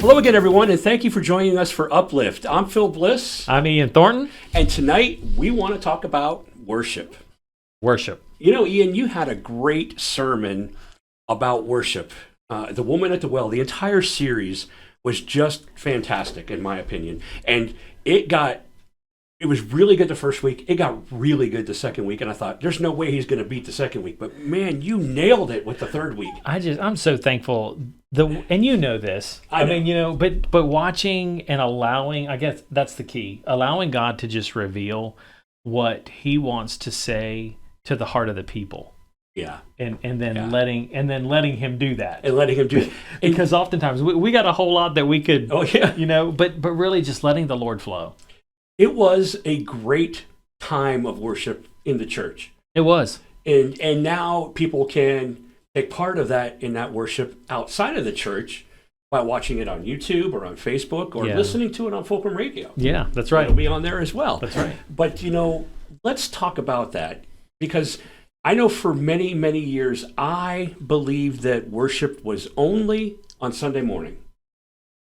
Hello again, everyone, and thank you for joining us for UpLift. I'm Phil Bliss. I'm Ian Thornton. And tonight we want to talk about worship. Worship. You know, Ian, you had a great sermon about worship. The Woman at the Well, the entire series was just fantastic, in my opinion. And it was really good the first week. It got really good the second week. And I thought, there's no way he's going to beat the second week. But man, you nailed it with the third week. I'm so thankful. And you know this. I know. But watching and allowing, I guess that's the key. Allowing God to just reveal what he wants to say to the heart of the people. Yeah. And then letting him do that. And letting him do it. Because oftentimes we got a whole lot that we could, Oh, but really just letting the Lord flow. It was a great time of worship in the church. It was. And now people can take part of that in that worship outside of the church by watching it on YouTube or on Facebook or listening to it on Fulcrum Radio. Yeah, that's right. It'll be on there as well. That's right. But, let's talk about that, because I know for many, many years, I believed that worship was only on Sunday morning.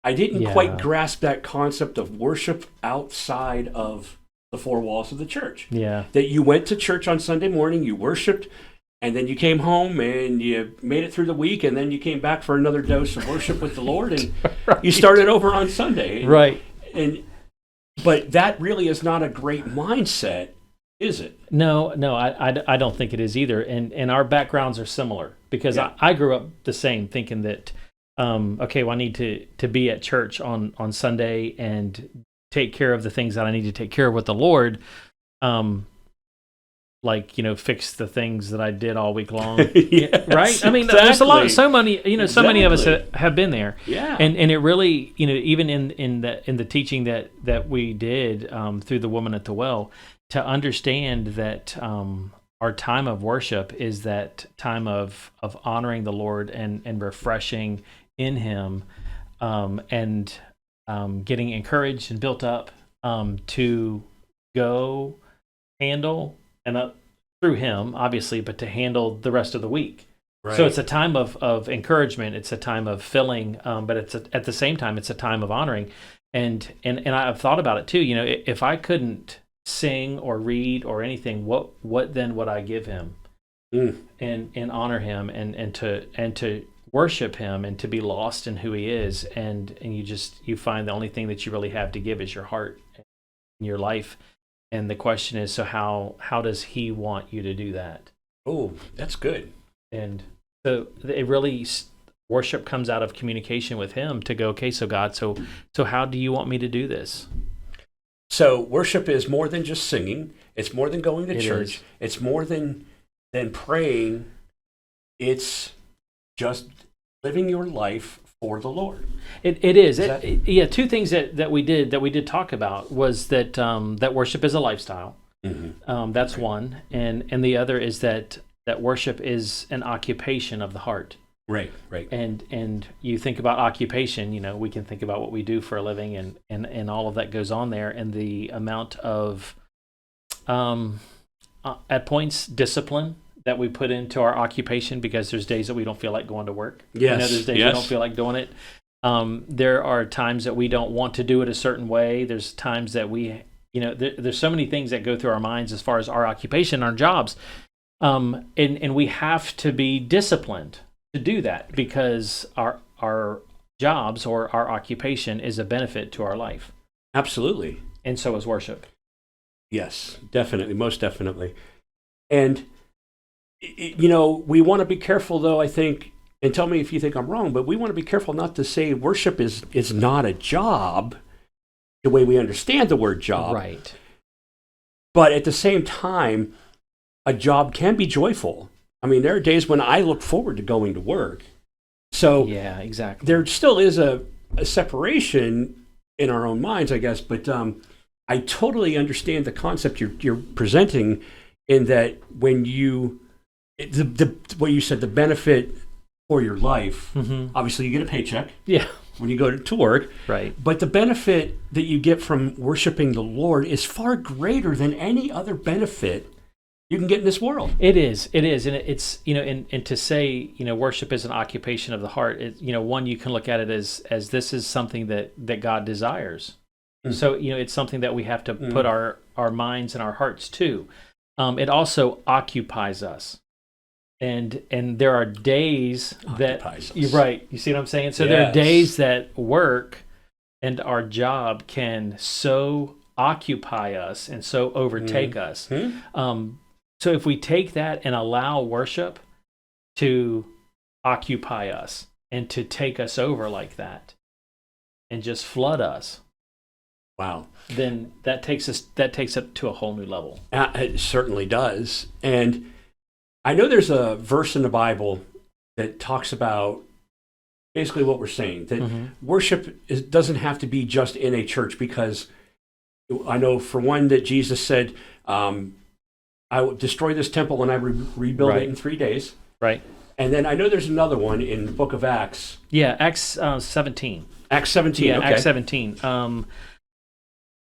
I didn't quite grasp that concept of worship outside of the four walls of the church. Yeah. That you went to church on Sunday morning, you worshiped, and then you came home and you made it through the week, and then you came back for another dose of worship with the Lord, and you started over on Sunday. Right. But that really is not a great mindset, is it? No, I don't think it is either. And our backgrounds are similar, because I grew up the same, thinking that, I need to be at church on Sunday and take care of the things that I need to take care of with the Lord. Fix the things that I did all week long. Yes, right? I mean, there's so many of us have been there. Yeah. And it really, even in the teaching that we did through the Woman at the Well, to understand that our time of worship is that time of honoring the Lord and refreshing in him, and getting encouraged and built up to go handle, and through him, obviously, but to handle the rest of the week. Right. So it's a time of encouragement. It's a time of filling, but at the same time, it's a time of honoring. And I've thought about it too. If I couldn't sing or read or anything, what then would I give him? And honor him and to worship him and to be lost in who he is. And you find the only thing that you really have to give is your heart and your life. And the question is, so how does he want you to do that? Oh, that's good. And so it really, worship comes out of communication with him to go, okay, so God, so how do you want me to do this? So worship is more than just singing. It's more than going to church. Is. It's more than praying. It's just living your life for the Lord. It is. Two things that we did talk about was that that worship is a lifestyle. Mm-hmm. That's one, and the other is that worship is an occupation of the heart. Right. And you think about occupation, we can think about what we do for a living and all of that goes on there, and the amount of at points discipline that we put into our occupation, because there's days that we don't feel like going to work. Yes. There's days we don't feel like doing it. There are times that we don't want to do it a certain way. There's times that there's so many things that go through our minds as far as our occupation, our jobs. And we have to be disciplined to do that, because our jobs or our occupation is a benefit to our life. Absolutely. And so is worship. Yes, definitely, most definitely. And we want to be careful, though, I think, and tell me if you think I'm wrong, but we want to be careful not to say worship is not a job the way we understand the word job. Right. But at the same time, a job can be joyful. I mean, there are days when I look forward to going to work. So yeah, exactly. There still is a separation in our own minds, I guess, but I totally understand the concept you're presenting, in that when what you said, the benefit for your life, obviously you get a paycheck. Yeah. When you go to work. Right. But the benefit that you get from worshiping the Lord is far greater than any other benefit you can get in this world. It is, and it's and to say worship is an occupation of the heart. One, you can look at it as this is something that God desires. So it's something that we have to put our minds and our hearts to. It also occupies us, and there are days you're right. You see what I'm saying? So there are days that work and our job can so occupy us and so overtake us. So if we take that and allow worship to occupy us and to take us over like that and just flood us, wow, then that takes it to a whole new level. It certainly does. And I know there's a verse in the Bible that talks about basically what we're saying, that worship doesn't have to be just in a church, because I know for one that Jesus said, I will destroy this temple and I rebuild it in 3 days. Right. And then I know there's another one in the book of Acts. Yeah, Acts 17. Acts 17, yeah, okay. Acts 17.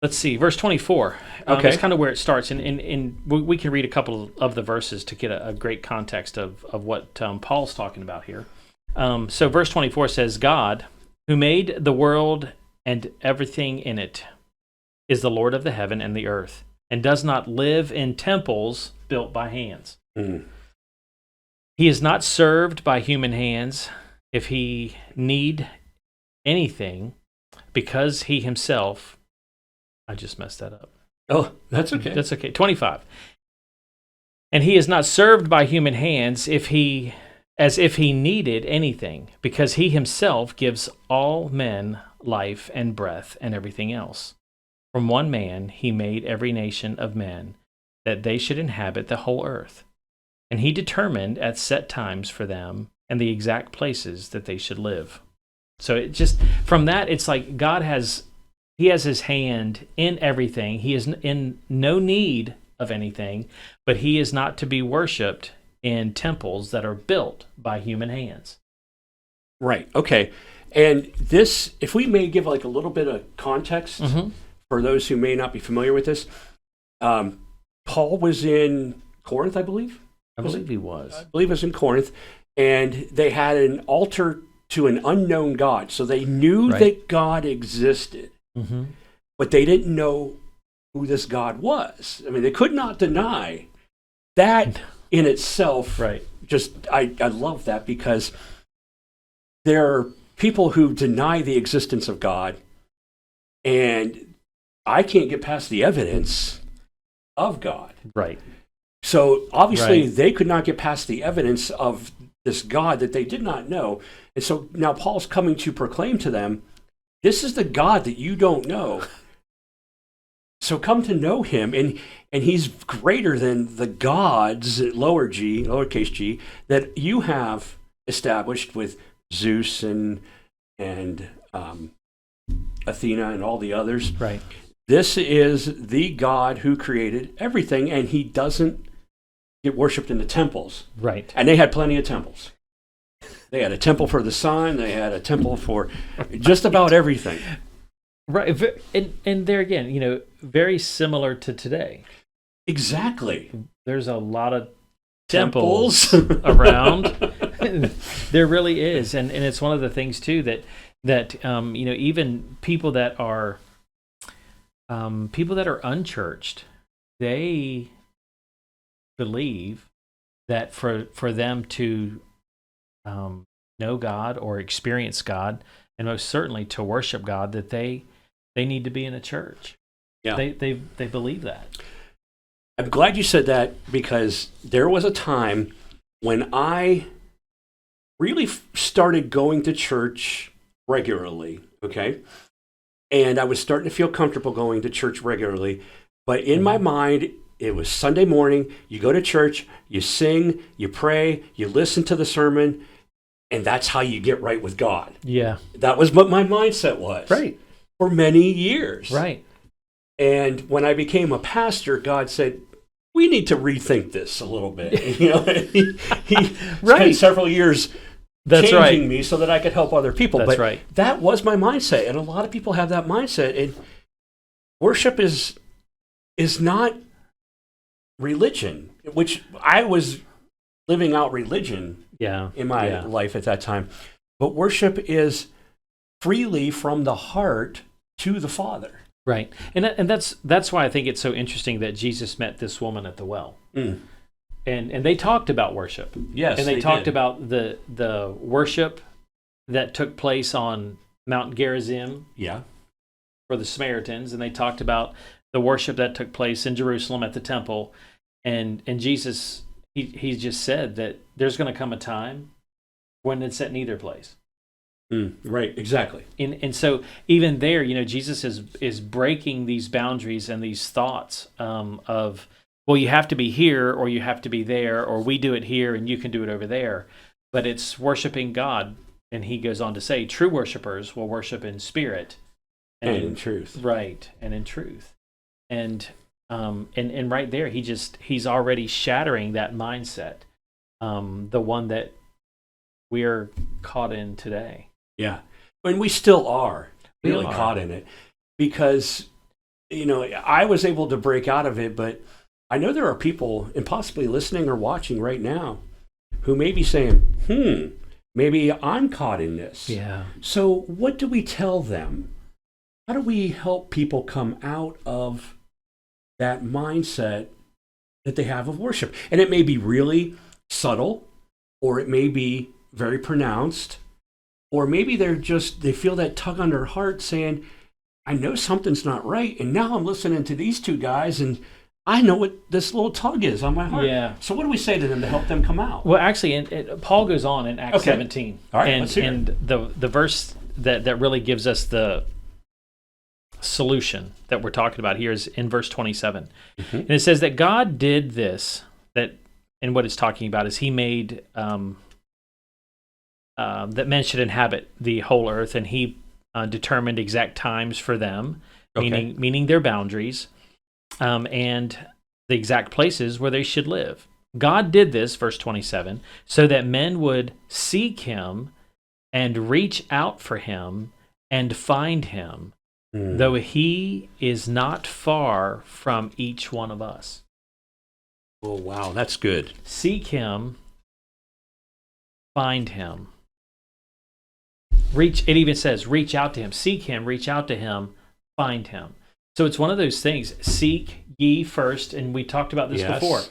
Let's see, verse 24. Okay. That's kind of where it starts. And we can read a couple of the verses to get a great context of what Paul's talking about here. So verse 24 says, God, who made the world and everything in it, is the Lord of the heaven and the earth, and does not live in temples built by hands. He is not served by human hands if he need anything, because he himself, I just messed that up. Oh, that's okay. That's okay. 25. And he is not served by human hands as if he needed anything, because he himself gives all men life and breath and everything else. From one man he made every nation of men, that they should inhabit the whole earth. And he determined at set times for them and the exact places that they should live. So it just, from that, it's like God has his hand in everything. He is in no need of anything, but he is not to be worshipped in temples that are built by human hands. Right. Okay. And this, if we may give like a little bit of context for those who may not be familiar with this, Paul was in Corinth, I believe. I believe he was. I believe it was in Corinth, and they had an altar to an unknown God. So they knew that God existed, but they didn't know who this God was. I mean, they could not deny that in itself. Right. Just, I love that, because there are people who deny the existence of God, and I can't get past the evidence of God. Right. So obviously they could not get past the evidence of this God that they did not know. And so now Paul's coming to proclaim to them, this is the God that you don't know. So come to know him, and he's greater than the gods, lowercase g, that you have established with Zeus and Athena and all the others. Right. This is the God who created everything, and he doesn't get worshipped in the temples. Right. And they had plenty of temples. They had a temple for the sun. They had a temple for just about everything. Right. And there again, very similar to today. Exactly. There's a lot of temples around. There really is. And it's one of the things, too, that even people that are unchurched, they believe that for them to know God or experience God, and most certainly to worship God, that they need to be in a church. Yeah, they believe that. I'm glad you said that, because there was a time when I really started going to church regularly. Okay. And I was starting to feel comfortable going to church regularly. But in my mind, it was Sunday morning. You go to church, you sing, you pray, you listen to the sermon, and that's how you get right with God. Yeah. That was what my mindset was. Right. For many years. Right. And when I became a pastor, God said, we need to rethink this a little bit. He spent several years changing me so that I could help other people. That's right. That was my mindset, and a lot of people have that mindset. And worship is not religion, which I was living out religion Yeah. in my Yeah. life at that time. But worship is freely from the heart to the Father. Right. And that's why I think it's so interesting that Jesus met this woman at the well. Mm. And they talked about worship. Yes, And they talked did. about the worship that took place on Mount Gerizim Yeah. for the Samaritans, and they talked about the worship that took place in Jerusalem at the temple. And Jesus, he just said that there's going to come a time when it's at neither place. Right, exactly. And so even there, Jesus is breaking these boundaries and these thoughts of, well, you have to be here or you have to be there, or we do it here and you can do it over there. But it's worshiping God. And he goes on to say, true worshipers will worship in spirit And in truth. Right, and in truth. And right there, he's already shattering that mindset, the one that we're caught in today. Yeah. And we still are We really are. caught in it because, I was able to break out of it, but I know there are people, and possibly listening or watching right now, who may be saying, maybe I'm caught in this. Yeah. So what do we tell them? How do we help people come out of that mindset that they have of worship? And it may be really subtle, or it may be very pronounced, or maybe they feel that tug on their heart saying, I know something's not right, and now I'm listening to these two guys, and I know what this little tug is on my heart. Yeah. So what do we say to them to help them come out? Well, actually, Paul goes on in Acts Okay. 17. All right, and let's hear it. and the verse that really gives us the solution that we're talking about here is in verse 27. Mm-hmm. And it says that God did this, and what it's talking about is he made that men should inhabit the whole earth, and he determined exact times for them, Okay. meaning their boundaries, and the exact places where they should live. God did this, verse 27, so that men would seek him and reach out for him and find him, though he is not far from each one of us. Oh, wow, that's good. Seek him, find him. It even says, reach out to him. Seek him, reach out to him, find him. So it's one of those things. Seek ye first, and we talked about this Yes. before.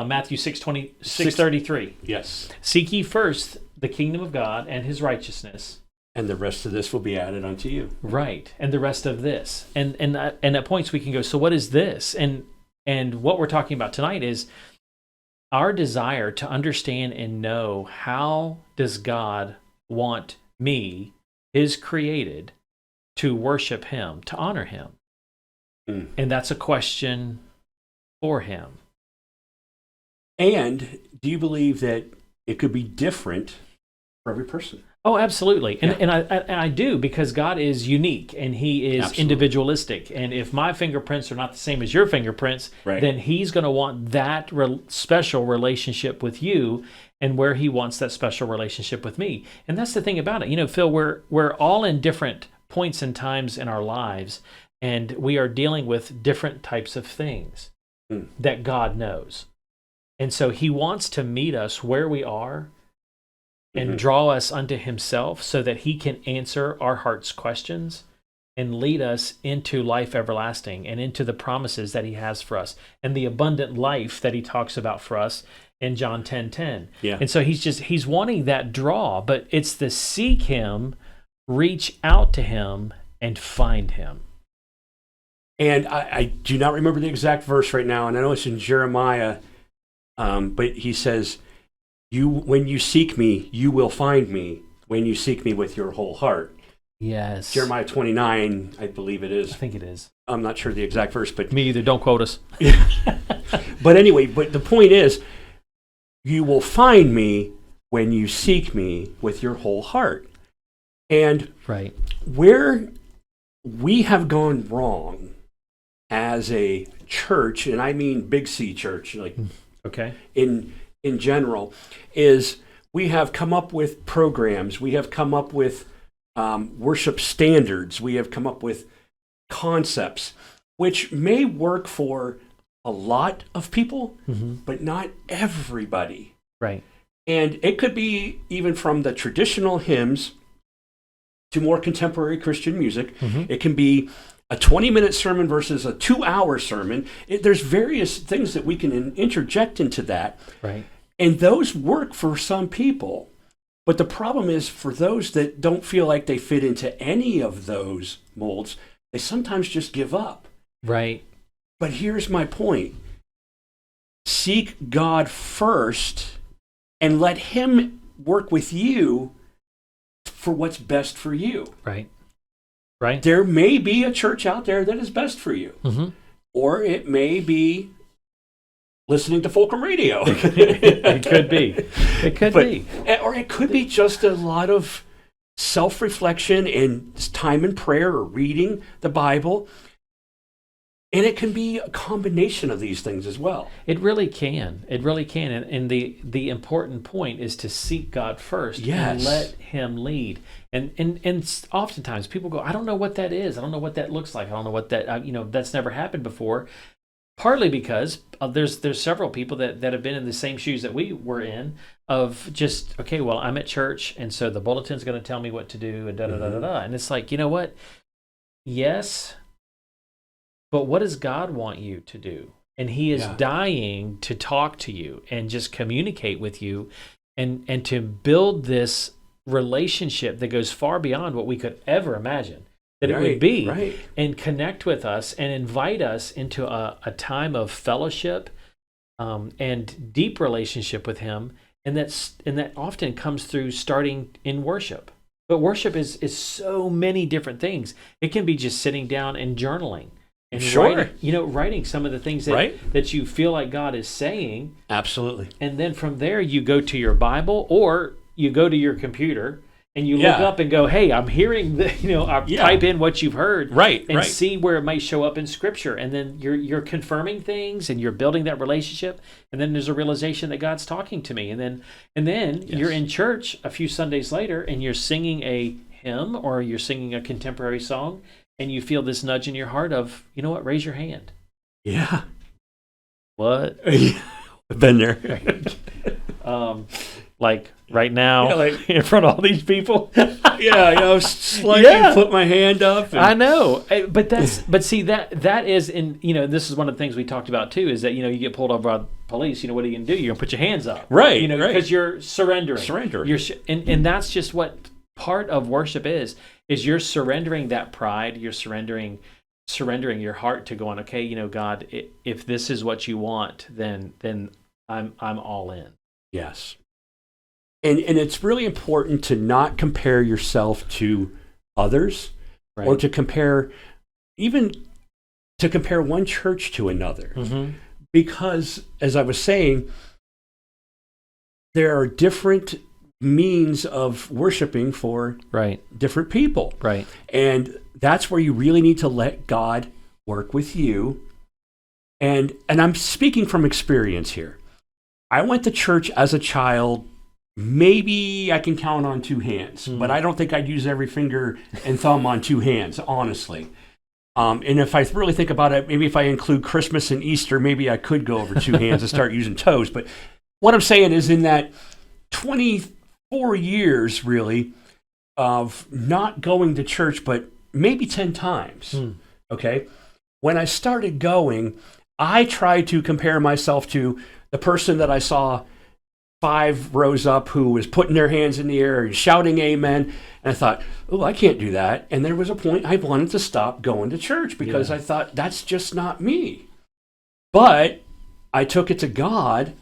Matthew 6:33. Yes. Seek ye first the kingdom of God and his righteousness. And the rest of this will be added unto you. Right. And the rest of this. And at points we can go, so what is this? And what we're talking about tonight is our desire to understand and know, how does God want me, his created, to worship him, to honor him? And that's a question for him. And do you believe that it could be different for every person? Oh, absolutely. Yeah. And I do, because God is unique and he is Absolutely. individualistic. And if my fingerprints are not the same as your fingerprints, Right. then he's going to want that special relationship with you, and where he wants that special relationship with me. And that's the thing about it. Phil, we're all in different points and times in our lives, and we are dealing with different types of things that God knows. And so he wants to meet us where we are and draw us unto himself, so that he can answer our heart's questions and lead us into life everlasting and into the promises that he has for us and the abundant life that he talks about for us in John 10:10. Yeah. And so he's wanting that draw, but it's the seek him, reach out to him, and find him. And I do not remember the exact verse right now, and I know it's in Jeremiah, but he says, when you seek me, you will find me when you seek me with your whole heart. Yes. Jeremiah 29, I believe it I is. think it is. I'm not sure the exact verse, but Me either. Don't quote us. but anyway, but the point is, you will find me when you seek me with your whole heart. And Right. where we have gone wrong as a church, and I mean big C church, like Okay. in general, is we have come up with programs, we have come up with worship standards, we have come up with concepts which may work for a lot of people, Mm-hmm. but not everybody. Right. And it could be even from the traditional hymns to more contemporary Christian music. Mm-hmm. It can be a 20-minute sermon versus a 2-hour sermon. There's various things that we can interject into that. Right. And those work for some people. But the problem is for those that don't feel like they fit into any of those molds, they sometimes just give up. Right. But here's my point. Seek God first and let him work with you for what's best for you. Right. Right. There may be a church out there that is best for you. Mm-hmm. Or it may be listening to Fulcrum radio. It could be. It could be. Or it could be just a lot of self-reflection and time in prayer or reading the Bible. And it can be a combination of these things as well. It really can. It really can. And the important point is to seek God first and Yes. let him lead. And oftentimes people go, I don't know what that is. I don't know what that looks like. I don't know what that, that's never happened before. Partly because there's several people that have been in the same shoes that we were in of just, okay, well, I'm at church, and so the bulletin's going to tell me what to do, and da-da-da-da-da. And it's like, you know what? Yes, but what does God want you to do? And he is dying to talk to you and just communicate with you and to build this relationship that goes far beyond what we could ever imagine that it would be, and connect with us and invite us into a time of fellowship and deep relationship with him. And that often comes through starting in worship. But worship is so many different things. It can be just sitting down and journaling and writing some of the things that you feel like God is saying. Absolutely. And then from there, you go to your Bible or you go to your computer and you look up and go, hey, I'm hearing type in what you've heard, and see where it might show up in Scripture, and then you're confirming things and you're building that relationship, and then there's a realization that God's talking to me, and then you're in church a few Sundays later and you're singing a hymn or you're singing a contemporary song, and you feel this nudge in your heart of, you know what, raise your hand. Yeah. What? I've been there. Like right now, in front of all these people. Slightly put my hand up. I know, but see that is in, this is one of the things we talked about too, is that, you get pulled over by police, what are you going to do? You're going to put your hands up. Right. Because you're surrendering. Surrender. And that's just what part of worship is you're surrendering that pride, you're surrendering your heart to going, okay, God, if this is what you want, then I'm all in. Yes. And it's really important to not compare yourself to others, or to compare one church to another. Mm-hmm. Because, as I was saying, there are different means of worshiping for different people. Right. And that's where you really need to let God work with you. And I'm speaking from experience here. I went to church as a child. Maybe I can count on two hands, but I don't think I'd use every finger and thumb on two hands, honestly. And if I really think about it, maybe if I include Christmas and Easter, maybe I could go over two hands and start using toes. But what I'm saying is, in that 24 years, really, of not going to church, but maybe 10 times, okay? When I started going, I tried to compare myself to the person that I saw 5 rows up who was putting their hands in the air and shouting amen. And I thought, oh, I can't do that. And there was a point I wanted to stop going to church because I thought, that's just not me. But I took it to God,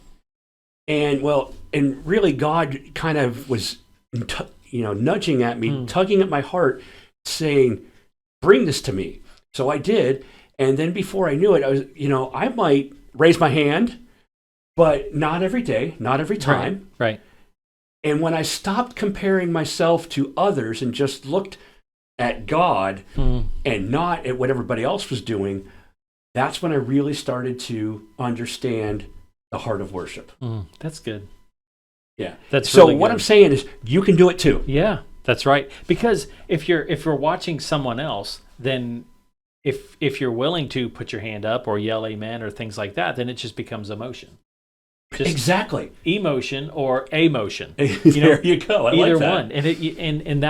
and really God kind of was, nudging at me, tugging at my heart, saying, bring this to me. So I did. And then before I knew it, I was, I might raise my hand, but not every day, not every time. Right. And when I stopped comparing myself to others and just looked at God and not at what everybody else was doing, that's when I really started to understand the heart of worship. That's good. Yeah. That's so really what good. I'm saying is, you can do it too. Yeah, that's right. Because if you're watching someone else, then if you're willing to put your hand up or yell amen or things like that, then it just becomes emotion. Just Exactly. emotion or emotion. There you go. I Either like that. one. And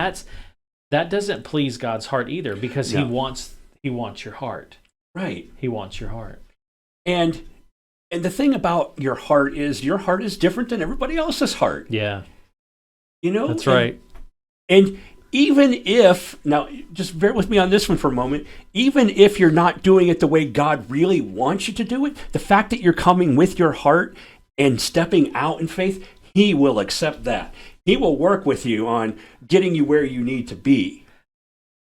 that doesn't please God's heart either, because No. he wants your heart. Right. He wants your heart. And the thing about your heart is different than everybody else's heart. Yeah. You know? That's right. And even if, now just bear with me on this one for a moment, even if you're not doing it the way God really wants you to do it, the fact that you're coming with your heart and stepping out in faith, he will accept that. He will work with you on getting you where you need to be.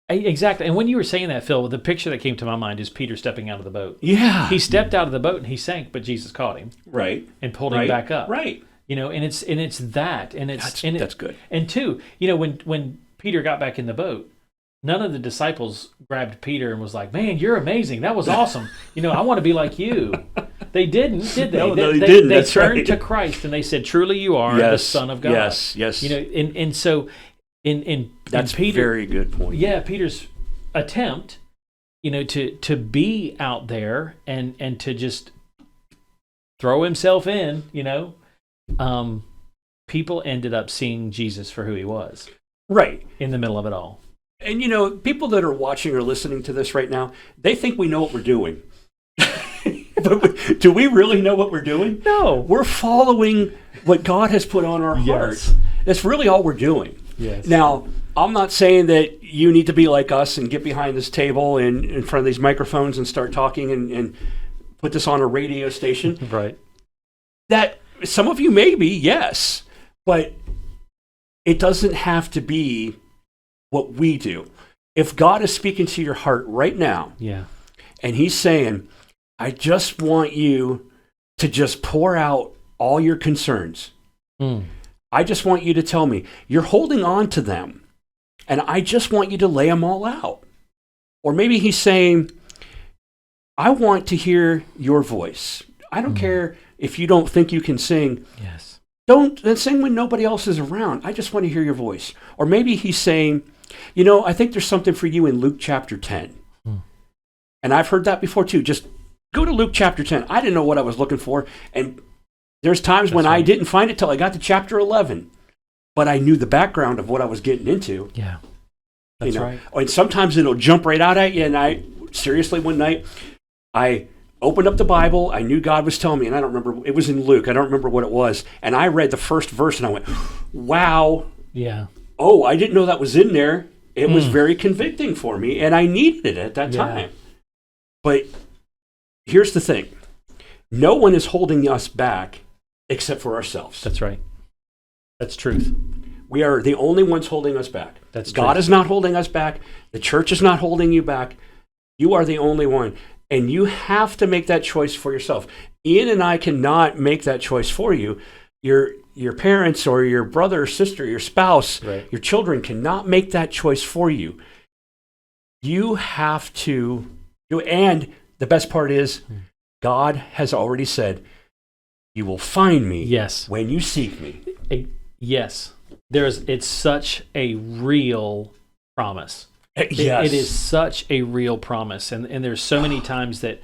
Exactly. And when you were saying that, Phil, the picture that came to my mind is Peter stepping out of the boat. Yeah. He stepped out of the boat and he sank, but Jesus caught him. Right. And pulled him back up. Right. You know, and it's that, and it's that's good. And two, you know, when Peter got back in the boat, none of the disciples grabbed Peter and was like, "Man, you're amazing. That was awesome. You know, I want to be like you." They didn't, did they? No, they didn't. They That's turned right. to Christ and they said, "Truly, you are the Son of God." Yes. You know, and so in That's Peter, a very good point. yeah, Peter's attempt, you know, to be out there and to just throw himself in, you know, people ended up seeing Jesus for who he was. Right. In the middle of it all. And you know, people that are watching or listening to this right now, they think we know what we're doing. But do we really know what we're doing? No. We're following what God has put on our hearts. That's really all we're doing. Yes. Now, I'm not saying that you need to be like us and get behind this table and in front of these microphones and start talking and put this on a radio station. Right. That some of you may be, yes, but it doesn't have to be what we do. If God is speaking to your heart right now, Yeah. and he's saying, I just want you to just pour out all your concerns. I just want you to tell me, you're holding on to them, and I just want you to lay them all out. Or maybe he's saying, I want to hear your voice. I don't care if you don't think you can sing. Yes. Don't sing when nobody else is around. I just want to hear your voice. Or maybe he's saying, you know, I think there's something for you in Luke chapter 10. And I've heard that before too. Just go to Luke chapter 10. I didn't know what I was looking for. And there's times when I didn't find it till I got to chapter 11. But I knew the background of what I was getting into. Yeah. That's right. And sometimes it'll jump right out at you. And seriously, one night, I opened up the Bible. I knew God was telling me, and I don't remember. It was in Luke. I don't remember what it was. And I read the first verse, and I went, wow. Yeah. Oh, I didn't know that was in there. It was very convicting for me, and I needed it at that time. But here's the thing. No one is holding us back except for ourselves. That's right. That's truth. We are the only ones holding us back. That's God truth. is not holding us back. The church is not holding you back. You are the only one. And you have to make that choice for yourself. Ian and I cannot make that choice for you. Your parents or your brother or sister, your spouse, your children cannot make that choice for you. You have to do it. And the best part is, God has already said, you will find me when you seek me. Yes. It's such a real promise. Yes. It is such a real promise. And there's so many times that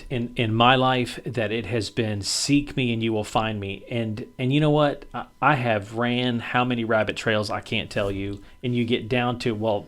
in my life that it has been, seek me and you will find me. And you know what? I have ran how many rabbit trails I can't tell you. And you get down to, well,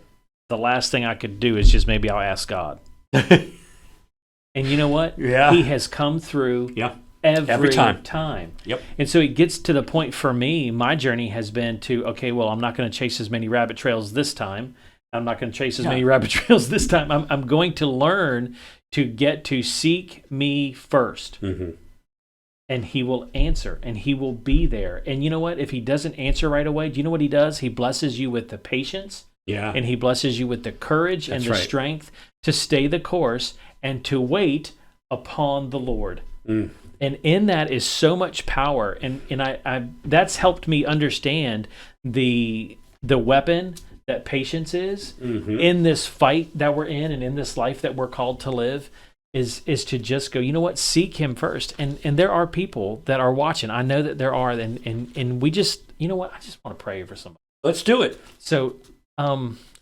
the last thing I could do is just maybe I'll ask God. And you know what? Yeah. He has come through every time. Yep. And so it gets to the point for me, my journey has been to, okay, well, I'm not going to chase as many rabbit trails this time. I'm not going to chase as many rabbit trails this time. I'm going to learn to get to seek me first. And he will answer, and he will be there. And you know what? If he doesn't answer right away, do you know what he does? He blesses you with the patience. Yeah. And he blesses you with the courage and the strength to stay the course and to wait upon the Lord. And in that is so much power. And I that's helped me understand the weapon that patience is in this fight that we're in and in this life that we're called to live is to just go, you know what, seek him first. And there are people that are watching. I know that there are, and we just, you know what, I just want to pray for somebody. Let's do it. So,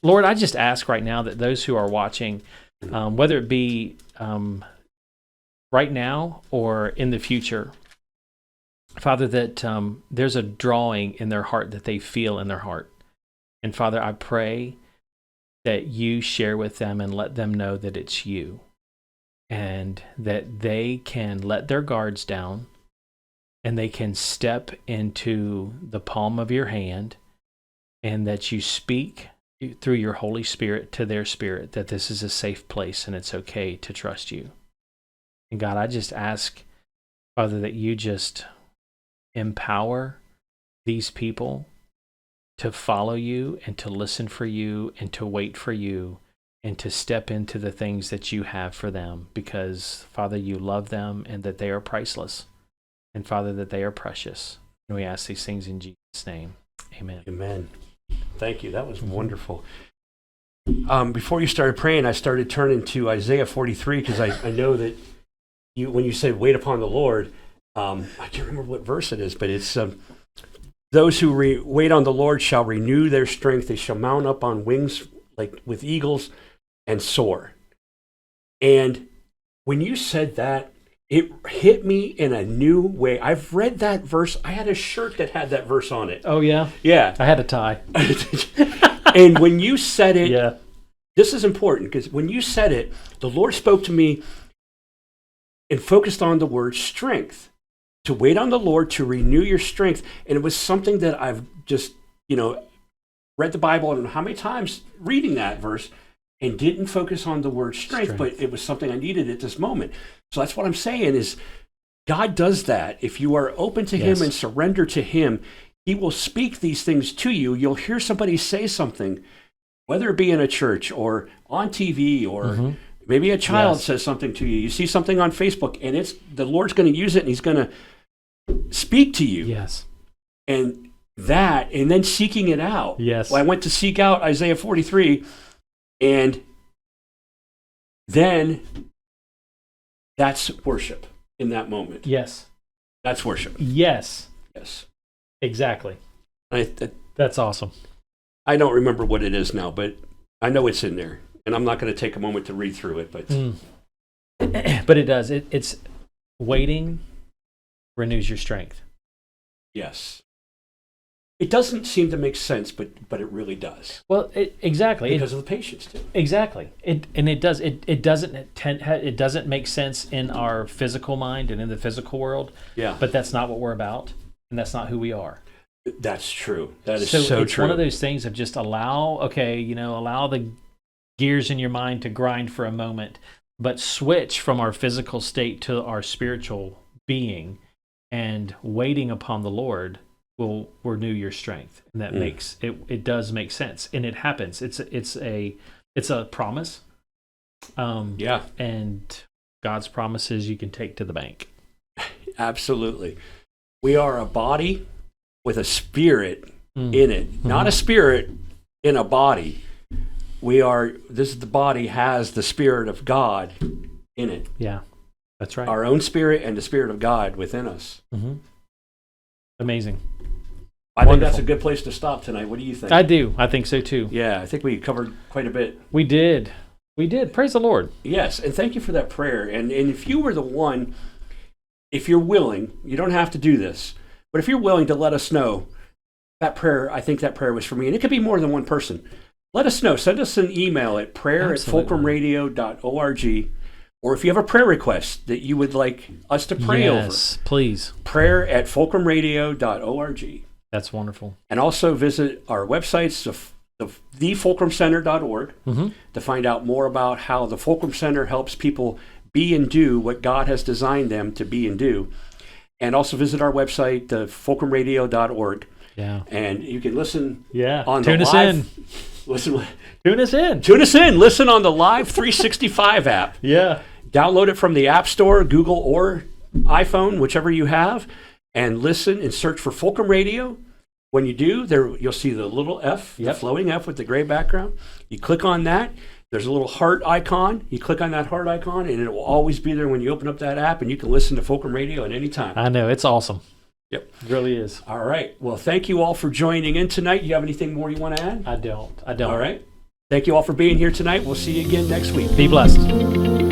Lord, I just ask right now that those who are watching whether it be right now or in the future. Father, that there's a drawing in their heart that they feel in their heart. And Father, I pray that you share with them and let them know that it's you, and that they can let their guards down and they can step into the palm of your hand, and that you speak through your Holy Spirit to their spirit that this is a safe place and it's okay to trust you. And God, I just ask, Father, that you just empower these people to follow you and to listen for you and to wait for you and to step into the things that you have for them, because, Father, you love them and that they are priceless, and, Father, that they are precious. And we ask these things in Jesus' name. Amen. Amen. Thank you. That was wonderful. Before you started praying, I started turning to Isaiah 43, because I know that when you said wait upon the Lord, I can't remember what verse it is, but it's those who wait on the Lord shall renew their strength. They shall mount up on wings like with eagles and soar. And when you said that, it hit me in a new way. I've read that verse. I had a shirt that had that verse on it. Oh, yeah? Yeah. I had a tie. And when you said it, Yeah. this is important, because when you said it, the Lord spoke to me and focused on the word strength. To wait on the Lord, to renew your strength. And it was something that I've just, read the Bible, I don't know how many times reading that verse, and didn't focus on the word strength, but it was something I needed at this moment. So that's what I'm saying is God does that. If you are open to Him and surrender to Him, He will speak these things to you. You'll hear somebody say something, whether it be in a church or on TV, or maybe a child says something to you. You see something on Facebook, and it's the Lord's going to use it, and He's going to speak to you. Yes. And then seeking it out. Yes. Well, I went to seek out Isaiah 43, and then that's worship in that moment. Yes. That's worship. Yes. Yes. Exactly. I That's awesome. I don't remember what it is now, but I know it's in there. And I'm not going to take a moment to read through it, but But it does. It's waiting renews your strength. yes. It doesn't seem to make sense, but it really does. Well, exactly. Because of the patience too. Exactly. It does. It doesn't make sense in our physical mind and in the physical world. Yeah. But that's not what we're about, and that's not who we are. That's true. That is so it's true. one of those things of just allow the gears in your mind to grind for a moment, but switch from our physical state to our spiritual being, and waiting upon the Lord will renew your strength. And that makes it does make sense, and it happens. It's a promise. And God's promises you can take to the bank. Absolutely. We are a body with a spirit in it, not a spirit in a body. The body has the Spirit of God in it. Yeah, that's right. Our own spirit and the Spirit of God within us. Amazing. I think that's a good place to stop tonight. What do you think? I do. I think so too. Yeah, I think we covered quite a bit. We did. Praise the Lord. Yes, and thank you for that prayer. And if you were the one, if you're willing, you don't have to do this, but if you're willing to let us know that prayer, I think that prayer was for me. And it could be more than one person. Let us know. Send us an email at prayer@fulcrumradio.org. Or if you have a prayer request that you would like us to pray over. Yes, please. prayer@fulcrumradio.org. That's wonderful. And also visit our websites, thefulcrumcenter.org, to find out more about how the Fulcrum Center helps people be and do what God has designed them to be and do. And also visit our website, thefulcrumradio.org. Yeah. And you can listen Tune on the us live. in. Listen. Tune us in. Tune us in. Listen on the Live 365 app. Yeah. Download it from the App Store, Google, or iPhone, whichever you have, and listen and search for Fulcrum Radio. When you do, you'll see the little F, the floating F with the gray background. You click on that. There's a little heart icon. You click on that heart icon, and it will always be there when you open up that app, and you can listen to Fulcrum Radio at any time. I know. It's awesome. Yep. It really is. All right. Well, thank you all for joining in tonight. You have anything more you want to add? I don't. All right. Thank you all for being here tonight. We'll see you again next week. Be blessed.